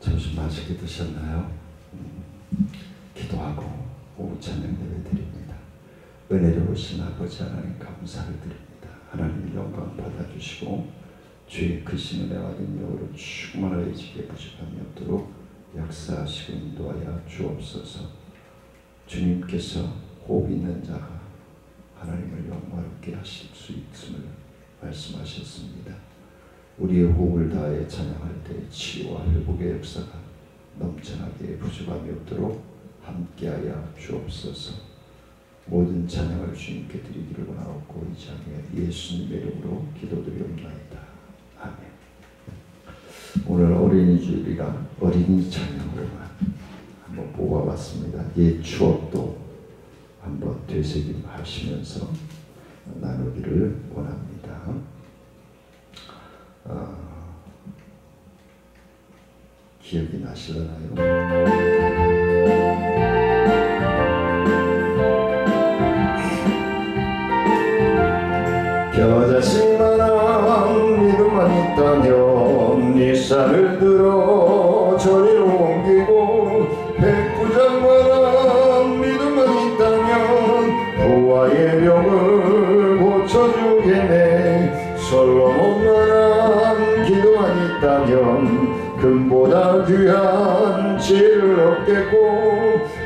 점심 맛있게 드셨나요? 기도하고 오후 찬양 예배 드립니다. 은혜로우신 아버지 하나님 감사를 드립니다. 하나님 영광 받아주시고 주의 크신 은혜와 능력으로 충만하여지게 부족함이 없도록 역사하시고 인도하여 주옵소서. 주님께서 호흡 있는 자가 하나님을 영화롭게 하실 수 있음을 말씀하셨습니다. 우리의 호흡을 다하여 찬양할 때 치유와 회복의 역사가 넘쳐나게 부족함이 없도록 함께하여 주옵소서. 모든 찬양을 주님께 드리기를 원하옵고 이 장에 예수님의 이름으로 기도드리옵나이다. 아멘. 오늘 어린이 주일이라 어린이 찬양을 한번 뽑아봤습니다. 옛 추억도 한번 되새김하시면서 나누기를 원합니다. 기억이 나시려나요? 겨자씨만한 믿음만 있다면 네 쌀을 들어 저리로 옮기고 백부장만한 믿음만 있다면 부하의 병을 고쳐주겠네. 솔로몬만한 기도만 있다면 금보다 귀한 지혜를 얻겠고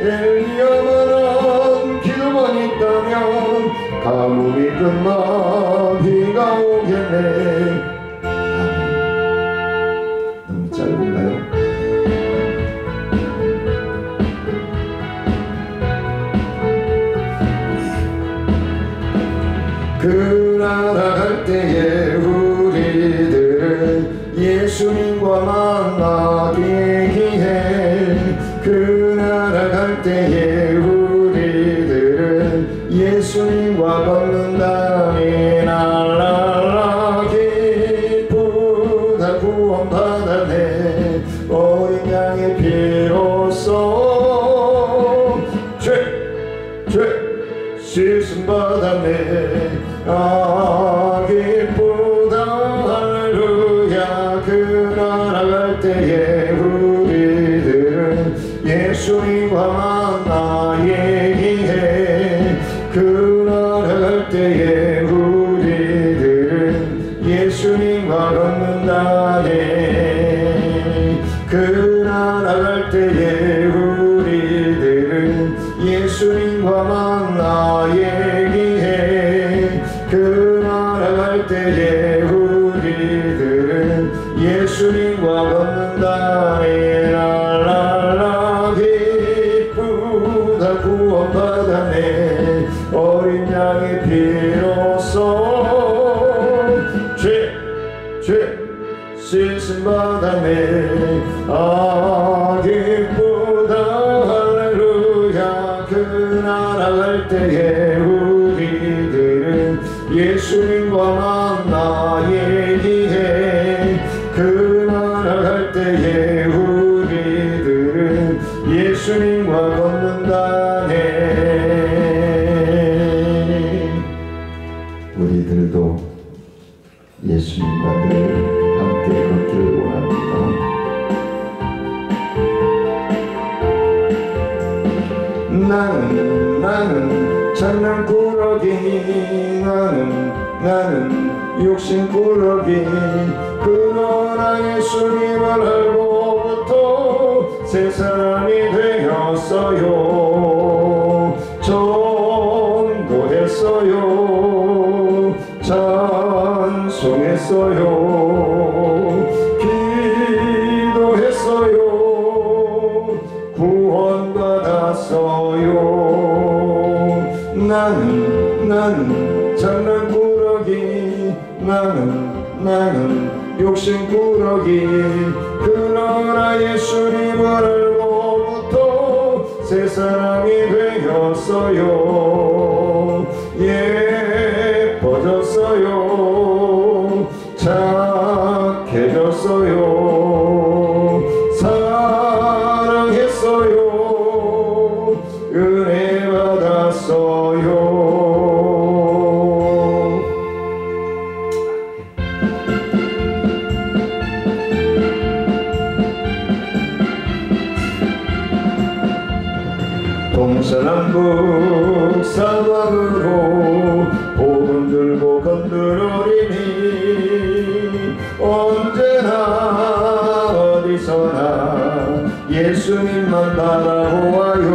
엘리야만한 기도만 있다면 가뭄이 끝나 비가 오겠네. 아멘. 너무 짧은가요? 그 나라 갈 때에 우리들은 예수님과 만나기 해. 그 나라 갈 때에 우리들은 예수님과 걷는다니 랄랄라 기쁘다 구원받았네. 어린 양의 피로써 죄 씻음 받았네. 아 기쁘다 할렐루야. 그 나라 갈 때에 우리들은 예수님과 만나 얘기해. 그 나라 갈 때에 우리들은 예수님과 걷는다네. 그 나라 갈 때에 우리들은 예수님과 만나 얘기해. 그 나라 갈 때에 우리들은 예수님과 걷는다네. 랄랄라 기쁘다 구원받았네. 어린 양의 피로써 죄 씻음 받았네. 아 기쁘다 할렐루야. 그 나라 갈 때에 우리들은 예수님과 만나 얘기해. 그 나라 갈 때에 우리들은 예수님과 걷는다네. 우리들도 예수님과 늘 함께 걷기를 원합니다. 나는 장난꾸러기. 나는 욕심꾸러기. 그러나 예수님을 알고부터 새 사람이 되었어요. 전도했어요. 찬송했어요. 기도했어요. 구원받았어요. 나는 장난꾸러기. 나는 욕심꾸러기. 그러나 예수님을 알고부터 새 사람이 되었어요. 예뻐졌어요. 착해졌어요. 사랑했어요. 은혜 동서남북 사방으로 복음 들고 건너오리니 언제나 어디서나 예수님만 바라보아요.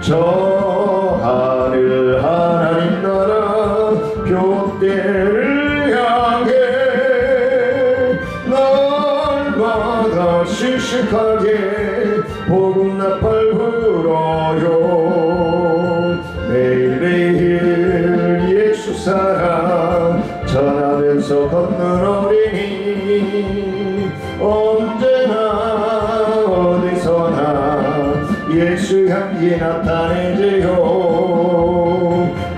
저 하늘 하나님 나라 표대를 향해 날마다 씩씩하게 복음 나팔 불어요. 매일매일 예수 사랑 전하면서 건너오리니 언제나 어디서나 예수 향기 나타내지요.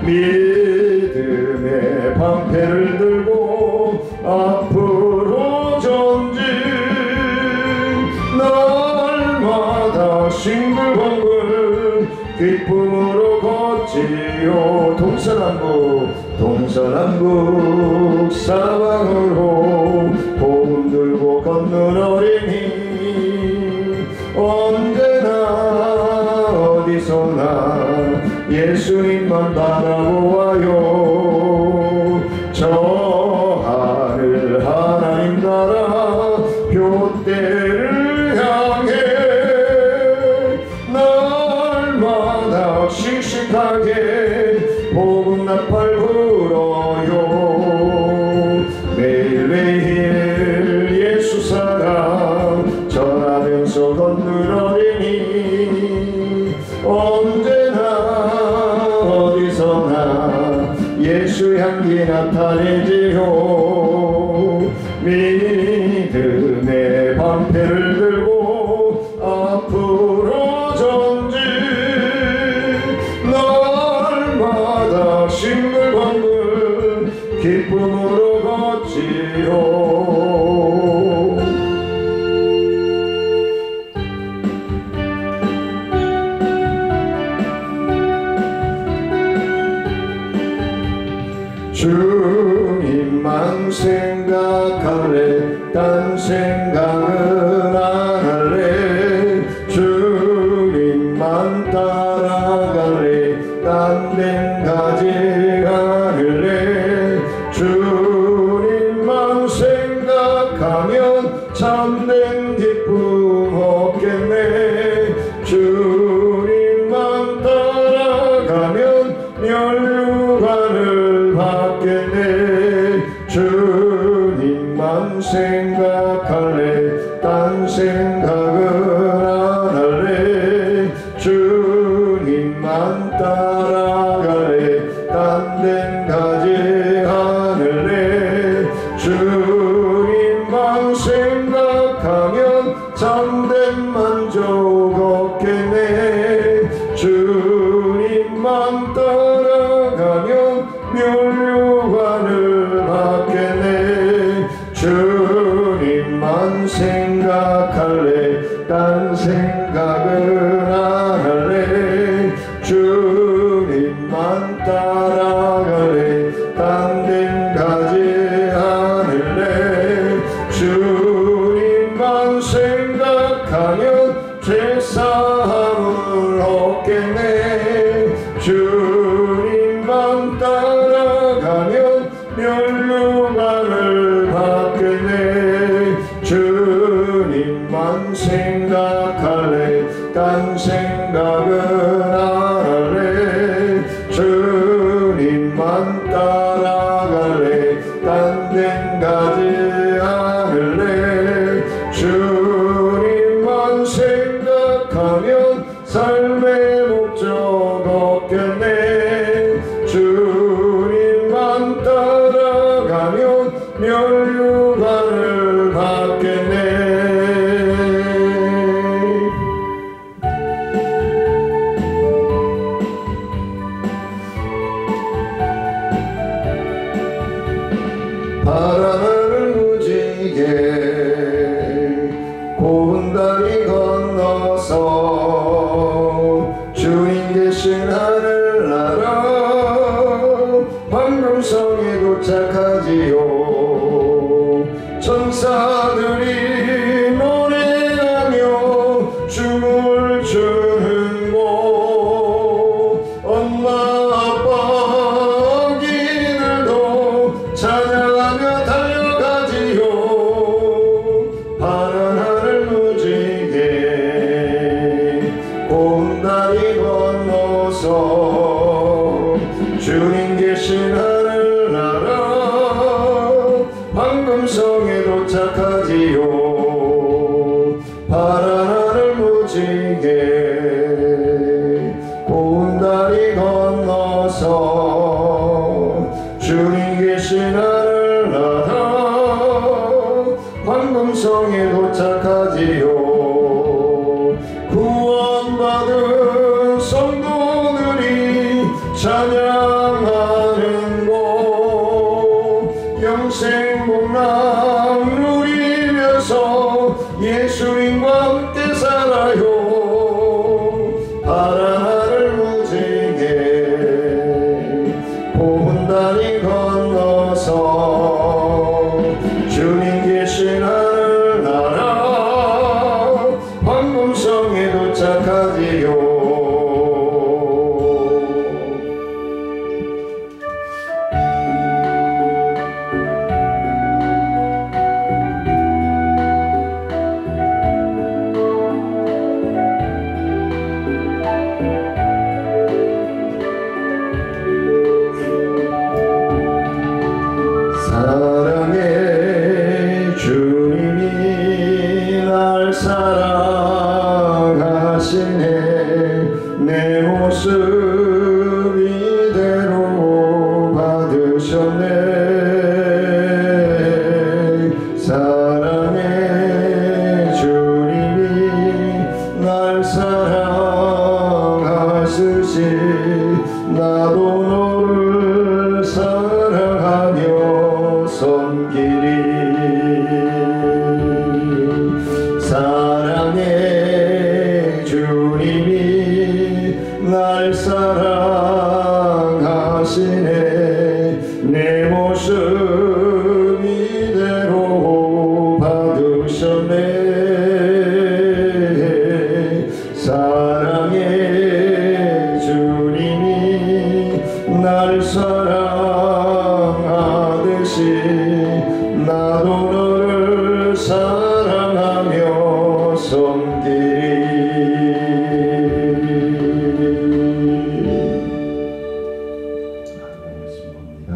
믿음의 방패를 들고 앞으로 전진 날마다 싱글벙글 기쁨으로 걷지요. 동서남북 사방으로 복음 들고 건너오리니 언제나 어디서나 예수님만 바라보아요. 저 하늘 하나님 나라 표대를 향해 날마다 씩씩하게 복음 나팔 불어요. 매일매일 예수 사랑 전하면서 건너오리니 언제나 어디서나 예수 향기 나타내지요. 믿음의 방패를 들고 앞으로 전진 날마다 싱글벙글 기쁨으로 걷지요. 주님만 생각할래 딴 생각은 안 할래. 주님만 따라갈래 딴 데는 가지 않을래. 주님만 생각하면 참된 기쁨 얻겠네. 주님만 따라가면 면류관을 받겠네. 주님만 생각할래 딴 생각은 안 할래. 주님만 따라갈래 딴 데는 가지 않을래. 주님만 생각하면 참된 만족 얻겠네. 주님만 따라가면 면류관을 받겠네. 주님만 생각할래 딴 생각은 안 할래. 주님만 따라갈래 딴 데는 가지 않을래. 주님만 생각하면 죄사함을 얻겠네. 주님만 따라가면 면류관을 받겠네. 주님만 생각할래 딴 생각은 안 할래. 주님만 따라갈래 딴 데는 가지 않을래. 주님만 생각하면 삶의 목적 얻겠네. 주님만 따라가면 면류관을 받겠네. 바람을 무지개 고운 다리 건너서 계신 하늘나라 황금성에 도착하지요. 파란 하늘 무지개 고운 다리 건너서 주님 계신 하늘나라 황금성에 도착하지요. 구원받은 성도들이 찬양하는 곳 영생복락 누리면서 예수님과 함께 살아요. 파란 하늘 무지개 고운 다리 건너서 주님 계신 하늘나라 황금성에 도착하지요. 사랑의 주님이 날 사랑하시네. 내 모습 이대로 받으셨네. 사랑의 주님이 날 사랑하시지 나도 너를 사랑하며 섬기리. 사랑의 주님이 날 사랑하시네. 내 모습 이대로 받으셨네. 사랑의 주님이 날 사랑하듯이 나도 너를 사랑하며 섬기리. 말씀입니다.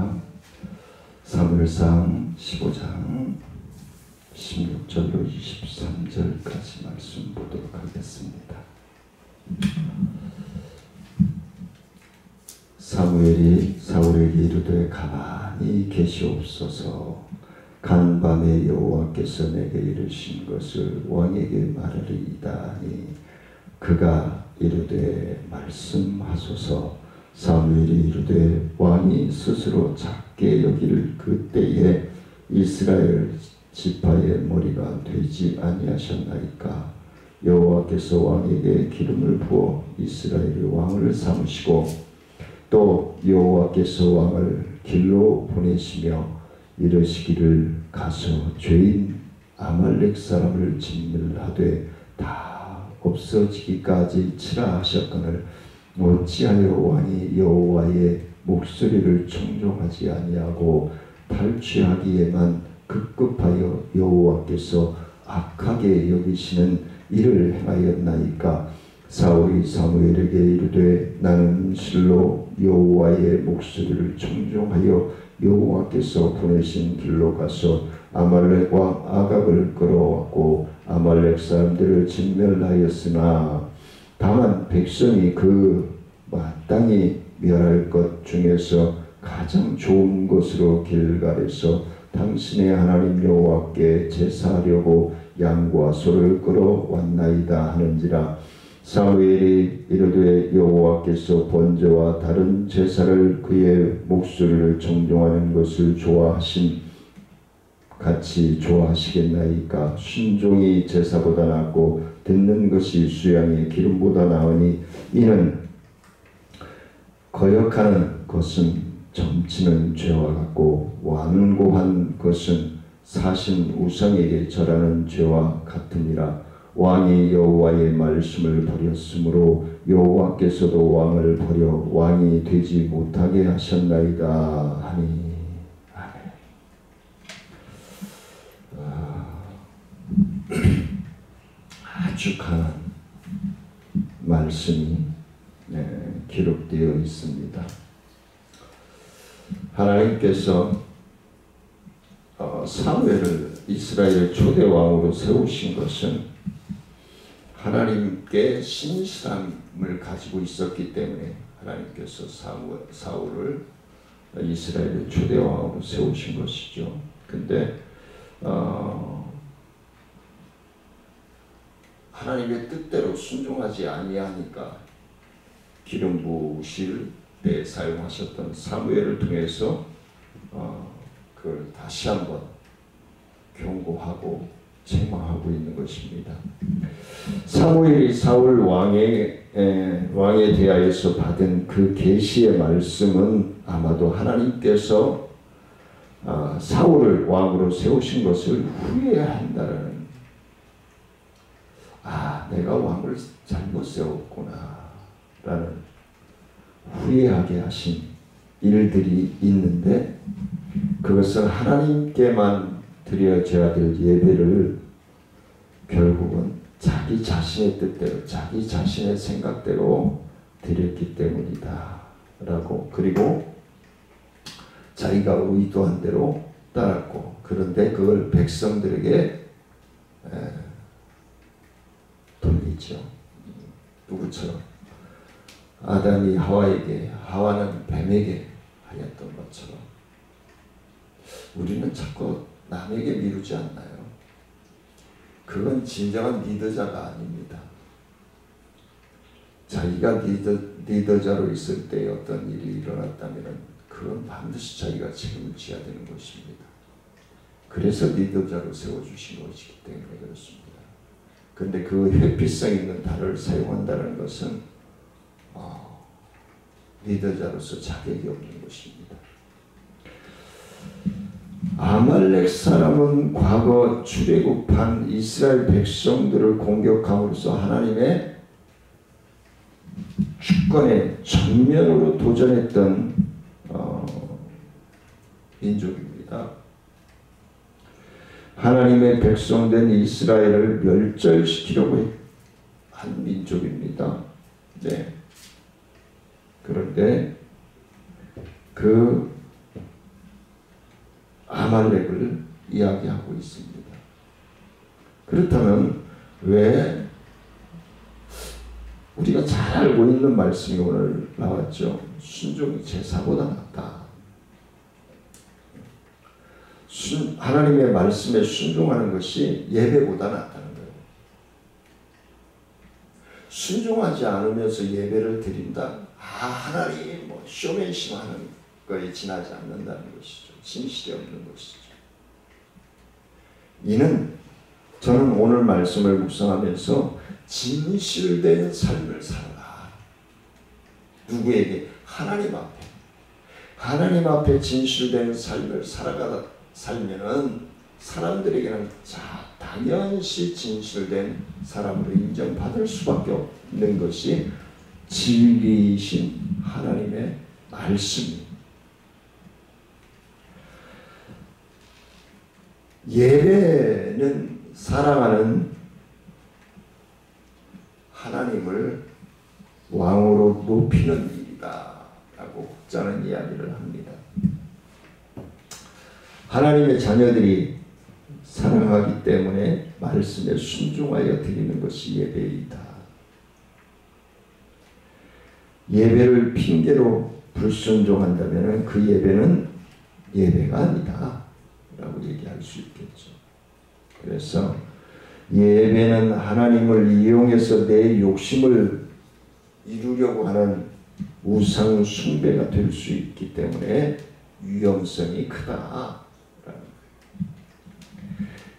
사무엘상 15장 16절로 23절까지 말씀 보도록 하겠습니다. 사무엘이 사울에게 이르되 가만히 계시옵소서. 간밤에 여호와께서 내게 이르신 것을 왕에게 말하리이다 하니 그가 이르되 말씀하소서. 사무엘이 이르되 왕이 스스로 작게 여길 그때에 이스라엘 지파의 머리가 되지 아니하셨나이까. 여호와께서 왕에게 기름을 부어 이스라엘의 왕을 삼으시고 또 여호와께서 왕을 길로 보내시며 이르시기를 가서 죄인 아말렉 사람을 진멸하되 다 없어지기까지 치라 하셨거늘 어찌하여 왕이 여호와의 목소리를 청종하지 아니하고 탈취하기에만 급급하여 여호와께서 악하게 여기시는 일을 행하였나이까. 사울이 사무엘에게 이르되 나는 실로 여호와의 목소리를 청종하여 여호와께서 보내신 길로 가서 아말렉 왕 아각을 끌어왔고 아말렉 사람들을 진멸하였으나 다만 백성이 그 마땅히 멸할 것 중에서 가장 좋은 것으로 길갈에서 당신의 하나님 여호와께 제사하려고 양과 소를 끌어왔나이다 하는지라. 사무엘이 이르되 여호와께서 번제와 다른 제사를 그의 목소리를 청종하는 것을 좋아하심 같이 좋아하시겠나이까. 순종이 제사보다 낫고 듣는 것이 수양의 기름보다 나으니 이는 거역하는 것은 점치는 죄와 같고 완고한 것은 사신 우상에게 절하는 죄와 같으니라. 왕이 여호와의 말씀을 버렸으므로 여호와께서도 왕을 버려 왕이 되지 못하게 하셨나이다 하니. 아주 강한 말씀이 기록되어 있습니다. 하나님께서 사무엘을 이스라엘 초대 왕으로 세우신 것은 하나님께 신실함을 가지고 있었기 때문에 하나님께서 사울을 이스라엘의 초대 왕으로 세우신 것이죠. 근데 하나님의 뜻대로 순종하지 아니하니까 기름 부으실 때 사용하셨던 사무엘을 통해서 그걸 다시 한번 경고하고 책망하고 있는 것입니다. 사무엘이 사울 왕에 대하여서 받은 그 계시의 말씀은 아마도 하나님께서 사울을 왕으로 세우신 것을 후회해야 한다라는, 내가 왕을 잘못 세웠구나 라는 후회하게 하신 일들이 있는데, 그것은 하나님께만 드려져야 될 예배를 결국은 자기 자신의 뜻대로, 자기 자신의 생각대로 드렸기 때문이다 라고, 그리고 자기가 의도한 대로 따랐고, 그런데 그걸 백성들에게 돌리죠. 누구처럼? 아담이 하와에게, 하와는 뱀에게 하였던 것처럼 우리는 자꾸 남에게 미루지 않나요? 그건 진정한 리더자가 아닙니다. 자기가 리더자로 있을 때 어떤 일이 일어났다면 그건 반드시 자기가 책임을 져야 되는 것입니다. 그래서 리더자로 세워주신 것이기 때문에 그렇습니다. 그런데 그 회피성 있는 달을 사용한다는 것은 리더자로서 자격이 없는 것입니다. 아말렉 사람은 과거 출애굽한 이스라엘 백성들을 공격함으로써 하나님의 주권에 정면으로 도전했던 민족입니다. 하나님의 백성된 이스라엘을 멸절시키려고 한 민족입니다. 네. 그런데 그 아말렉을 이야기하고 있습니다. 그렇다면 왜 우리가 잘 알고 있는 말씀이 오늘 나왔죠. 순종이 제사보다 낫다. 하나님의 말씀에 순종하는 것이 예배보다 낫다는 거예요. 순종하지 않으면서 예배를 드린다? 하나님 쇼맨십 하는 거에 지나지 않는다는 것이죠. 진실이 없는 것이죠. 이는 저는 오늘 말씀을 묵상하면서 진실된 삶을 살아라. 누구에게? 하나님 앞에. 하나님 앞에 진실된 삶을 살면은 사람들에게는 당연시 진실된 사람으로 인정받을 수밖에 없는 것이 진리이신 하나님의 말씀입니다. 예배는 사랑하는 하나님을 왕으로 높이는 일이다 라고 저는 이야기를 합니다. 하나님의 자녀들이 사랑하기 때문에 말씀에 순종하여 드리는 것이 예배이다. 예배를 핑계로 불순종한다면 그 예배는 예배가 아니다 라고 얘기할 수 있겠죠. 그래서 예배는 하나님을 이용해서 내 욕심을 이루려고 하는 우상 숭배가 될 수 있기 때문에 위험성이 크다.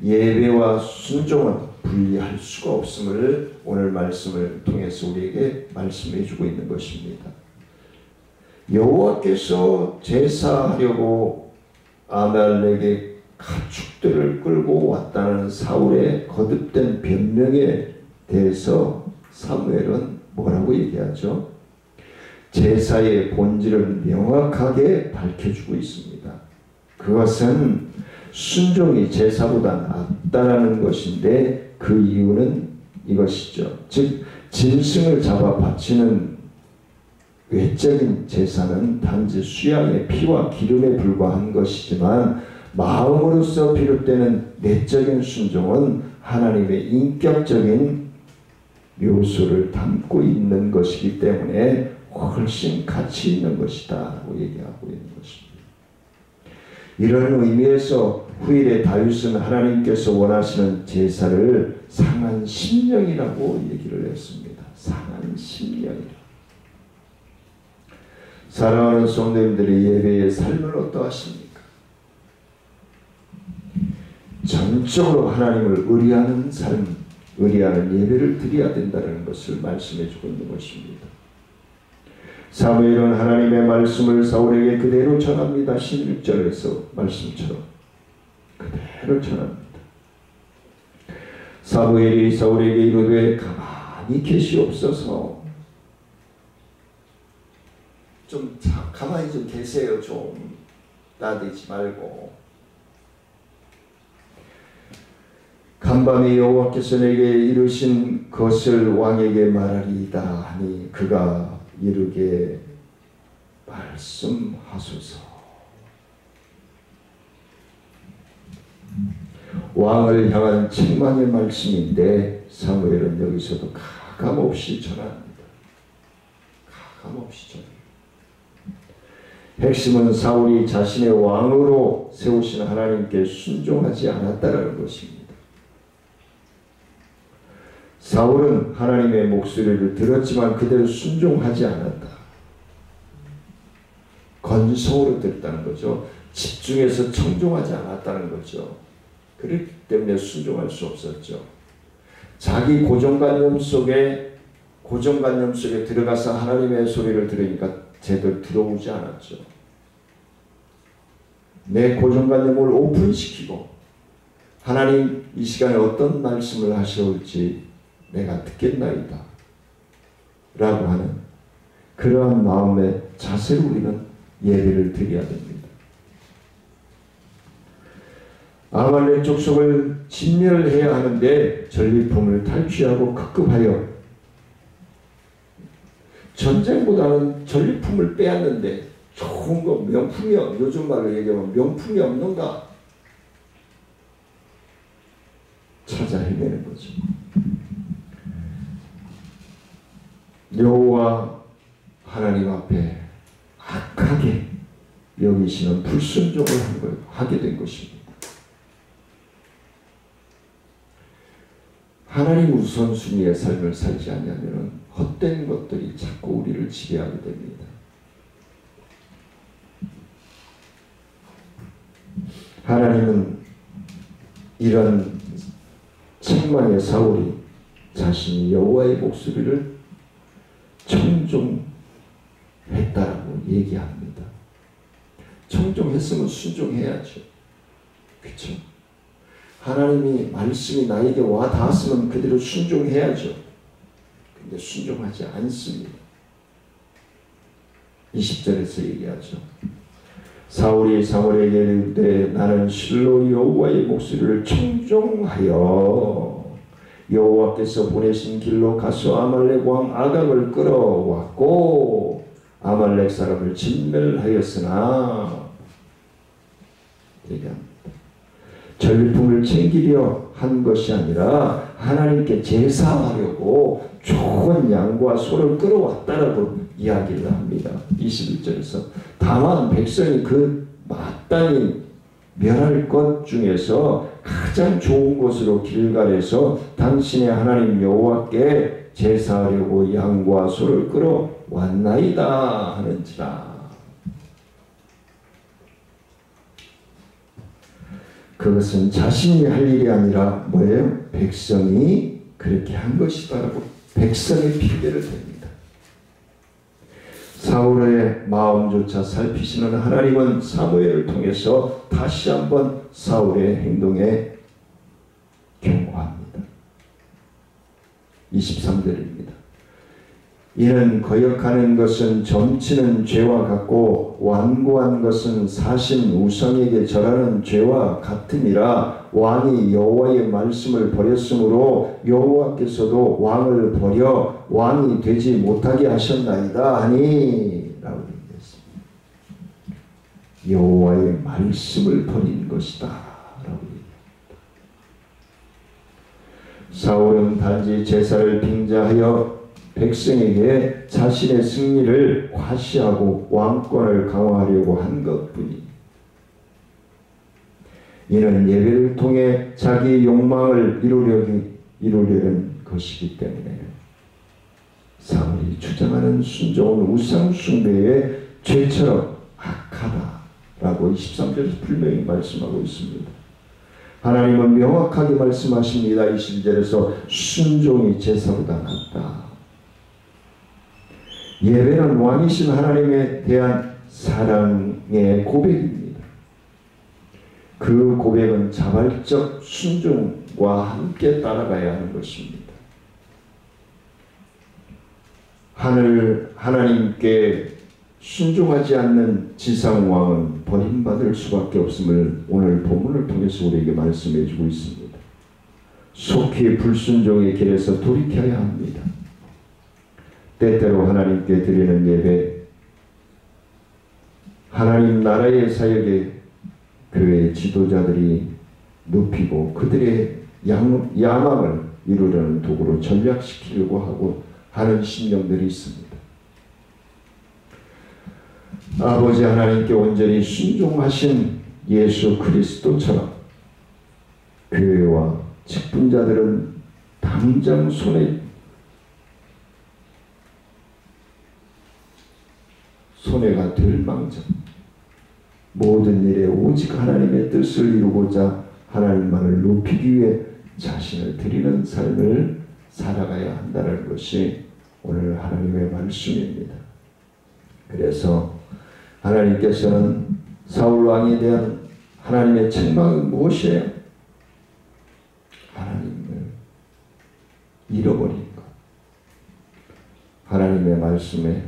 예배와 순종은 분리할 수가 없음을 오늘 말씀을 통해서 우리에게 말씀해 주고 있는 것입니다. 여호와께서 제사하려고 아말렉의 가축들을 끌고 왔다는 사울의 거듭된 변명에 대해서 사무엘은 뭐라고 얘기하죠? 제사의 본질을 명확하게 밝혀주고 있습니다. 그것은 순종이 제사보다 낫다라는 것인데 그 이유는 이것이죠. 즉 짐승을 잡아 바치는 외적인 제사는 단지 수양의 피와 기름에 불과한 것이지만 마음으로서 비롯되는 내적인 순종은 하나님의 인격적인 요소를 담고 있는 것이기 때문에 훨씬 가치 있는 것이다 라고 얘기하고 있는 것입니다. 이런 의미에서 후일에 다윗은 하나님께서 원하시는 제사를 상한 심령이라고 얘기를 했습니다. 상한 심령이라. 사랑하는 성도님들의 예배의 삶은 어떠하십니까? 전적으로 하나님을 의뢰하는 삶, 의뢰하는 예배를 드려야 된다는 것을 말씀해 주고 있는 것입니다. 사무엘은 하나님의 말씀을 사울에게 그대로 전합니다. 16절에서 말씀처럼 그대로 전합니다. 사무엘이 사울에게 이르되 가만히 계시옵소서. 좀 가만히 좀 계세요. 좀 나대지 말고. 간밤에 여호와께서 내게 이르신 것을 왕에게 말하리이다 하니 그가 이르게 말씀하소서. 왕을 향한 책망의 말씀인데 사무엘은 여기서도 가감없이 전합니다. 가감없이 전합니다. 핵심은 사울이 자신의 왕으로 세우신 하나님께 순종하지 않았다는 것입니다. 사울은 하나님의 목소리를 들었지만 그대로 순종하지 않았다. 건성으로 들었다는 거죠. 집중해서 청종하지 않았다는 거죠. 그렇기 때문에 순종할 수 없었죠. 자기 고정관념 속에 들어가서 하나님의 소리를 들으니까 제대로 들어오지 않았죠. 내 고정관념을 오픈시키고 하나님 이 시간에 어떤 말씀을 하셔올지 내가 듣겠나이다 라고 하는 그러한 마음의 자세로 우리는 예배를 드려야 됩니다. 아말렉 족속을 진멸해야 하는데 전리품을 탈취하고 급급하여 전쟁보다는 전리품을 빼앗는데 좋은 거 명품이, 요즘 말로 얘기하면 명품이 없는가 찾아 헤매는 거죠. 여호와 하나님 앞에 악하게 여기시는 불순종을 하게 된 것입니다. 하나님 우선순위의 삶을 살지 않으면 헛된 것들이 자꾸 우리를 지배하게 됩니다. 하나님은 이런 책망의 사울이 자신이 여호와의 목소리를 청종했다라고 얘기합니다. 청종했으면 순종해야죠. 그렇죠? 하나님이 말씀이 나에게 와 닿았으면 그대로 순종해야죠. 근데 순종하지 않습니다. 20절에서 얘기하죠. 사울이 사무엘에게 이르되 나는 실로 여호와의 목소리를 청종하여 여호와께서 보내신 길로 가서 아말렉 왕 아각을 끌어왔고 아말렉 사람을 진멸하였으나 얘기합니다. 전리품을 챙기려 한 것이 아니라 하나님께 제사하려고 좋은 양과 소를 끌어왔다라고 이야기를 합니다. 21절에서 다만 백성이 그 마땅히 멸할 것 중에서 가장 좋은 곳으로 길갈에서 당신의 하나님 여호와께 제사하려고 양과 소를 끌어왔나이다 하는지라. 그것은 자신이 할 일이 아니라 뭐예요? 백성이 그렇게 한 것이다라고 백성의 핑계를 댑니다. 사울의 마음조차 살피시는 하나님은 사무엘을 통해서 다시 한번 사울의 행동에 경고합니다. 23절입니다. 이는 거역하는 것은 점치는 죄와 같고 완고한 것은 사신 우상에게 절하는 죄와 같음이라. 왕이 여호와의 말씀을 버렸으므로 여호와께서도 왕을 버려 왕이 되지 못하게 하셨나이다 하니 라고 얘기했습니다. 여호와의 말씀을 버린 것이다 라고 얘기합니다. 사울은 단지 제사를 빙자하여 백성에게 자신의 승리를 과시하고 왕권을 강화하려고 한 것뿐이, 이는 예배를 통해 자기 욕망을 이루려는 것이기 때문에 사울이 주장하는 순종은 우상 숭배의 죄처럼 악하다라고 23절에서 분명히 말씀하고 있습니다. 하나님은 명확하게 말씀하십니다. 21절에서 순종이 제사보다 낫다. 예배는 왕이신 하나님에 대한 사랑의 고백입니다. 그 고백은 자발적 순종과 함께 따라가야 하는 것입니다. 하나님께 순종하지 않는 지상왕은 버림받을 수밖에 없음을 오늘 본문을 통해서 우리에게 말씀해 주고 있습니다. 속히 불순종의 길에서 돌이켜야 합니다. 때때로 하나님께 드리는 예배, 하나님 나라의 사역에 교회 지도자들이 눕히고 그들의 야망을 이루려는 도구로 전략시키려고 하는 심령들이 있습니다. 아버지 하나님께 온전히 순종하신 예수 그리스도처럼 교회와 직분자들은 당장 손해가 될 망정 모든 일에 오직 하나님의 뜻을 이루고자 하나님만을 높이기 위해 자신을 드리는 삶을 살아가야 한다는 것이 오늘 하나님의 말씀입니다. 그래서 하나님께서는 사울 왕에 대한 하나님의 책망은 무엇이에요? 하나님을 잃어버린 것, 하나님의 말씀에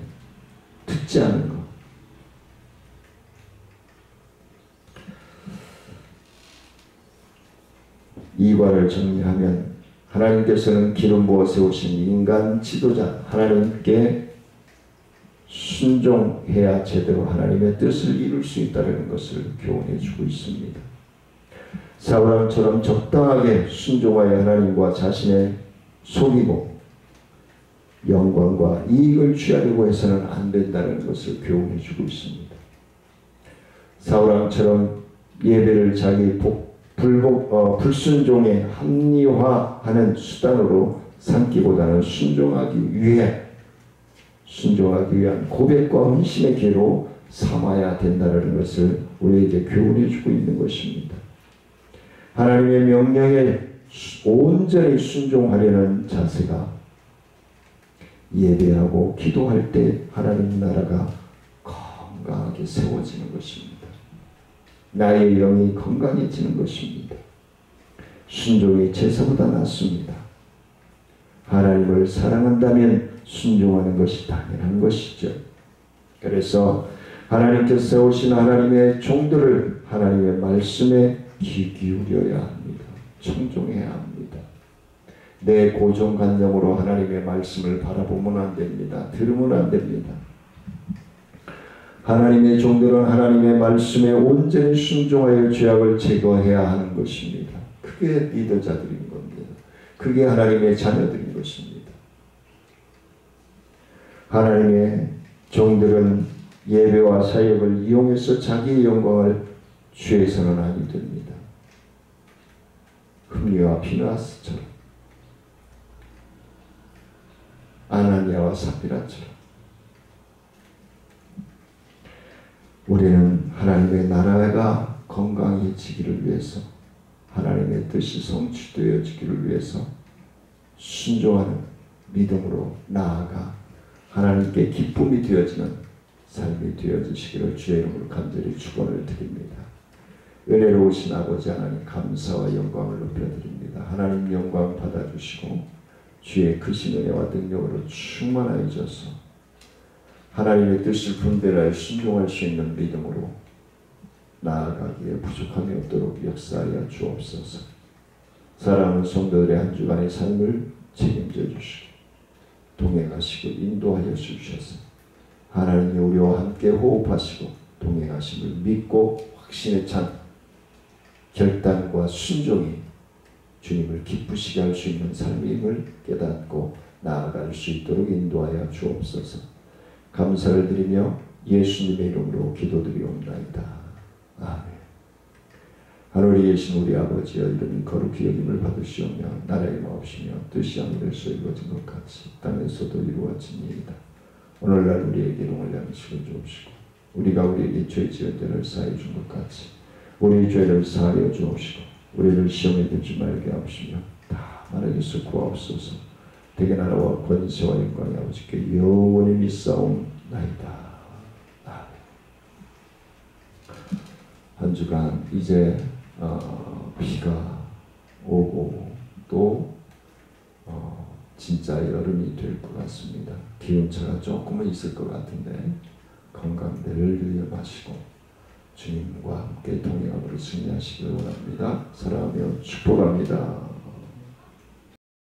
듣지 않은 것. 이과를 정리하면 하나님께서는 기름 부어 세우신 인간 지도자, 하나님께 순종해야 제대로 하나님의 뜻을 이룰 수 있다는 것을 교훈해 주고 있습니다. 사울왕처럼 적당하게 순종하여 하나님과 자신의 속이고 영광과 이익을 취하려고 해서는 안 된다는 것을 교훈해 주고 있습니다. 사울왕처럼 예배를 자기 불순종에 합리화하는 수단으로 삼기보다는 순종하기 위한 고백과 헌신의 기회로 삼아야 된다는 것을 우리에게 교훈해 주고 있는 것입니다. 하나님의 명령에 온전히 순종하려는 자세가 예배하고 기도할 때 하나님 나라가 건강하게 세워지는 것입니다. 나의 영이 건강해지는 것입니다. 순종이 제사보다 낫습니다. 하나님을 사랑한다면 순종하는 것이 당연한 것이죠. 그래서 하나님께서 세우신 하나님의 종들을 하나님의 말씀에 귀 기울여야 합니다. 청종해야 합니다. 내 고정관념으로 하나님의 말씀을 바라보면 안 됩니다. 들으면 안 됩니다. 하나님의 종들은 하나님의 말씀에 온전히 순종하여 죄악을 제거해야 하는 것입니다. 그게 리더자들인 겁니다. 그게 하나님의 자녀들인 것입니다. 하나님의 종들은 예배와 사역을 이용해서 자기의 영광을 취해서는 아니 됩니다. 흠리와 피느하스처럼, 아나니아와 삽비라처럼 우리는 하나님의 나라가 건강해지기를 위해서, 하나님의 뜻이 성취되어지기를 위해서 순종하는 믿음으로 나아가 하나님께 기쁨이 되어지는 삶이 되어지시기를 주의 이름으로 간절히 축원을 드립니다. 은혜로우신 아버지 하나님, 감사와 영광을 높여드립니다. 하나님 영광 받아주시고 주의 크신 은혜와 능력으로 충만하여져서 하나님의 뜻을 분별하여 순종할 수 있는 믿음으로 나아가기에 부족함이 없도록 역사하여 주옵소서. 사랑하는 성도들의 한 주간의 삶을 책임져 주시고 동행하시고 인도하여 주셔서 하나님이 우리와 함께 호흡하시고 동행하심을 믿고 확신에 찬 결단과 순종이 주님을 기쁘시게 할 수 있는 삶임을 깨닫고 나아갈 수 있도록 인도하여 주옵소서. 감사를 드리며 예수님의 이름으로 기도드리옵나이다. 아멘. 하늘에 계신 우리 아버지여, 이름이 거룩히 여김을 받으시오며 나라의 마옵시며 뜻이 하늘에서 이루어진 것 같이 땅에서도 이루어지니이다. 오늘날 우리에게 일용할 양식을 주옵시고 우리가 우리에게 죄 지은 자를 사하여 준 것 같이 우리의 죄를 사하여 주옵시고 우리를 시험에 들지 말게 하옵시며 다만 악에서 구하옵소서. 대개 나라와 권세와 영광이 아버지께 영원히 믿사옵나이다. 아멘. 한 주간 이제 비가 오고 또 진짜 여름이 될 것 같습니다. 기온차가 조금은 있을 것 같은데 건강대를 유념하시고 주님과 함께 동행함으로 승리하시길 원합니다. 사랑하며 축복합니다.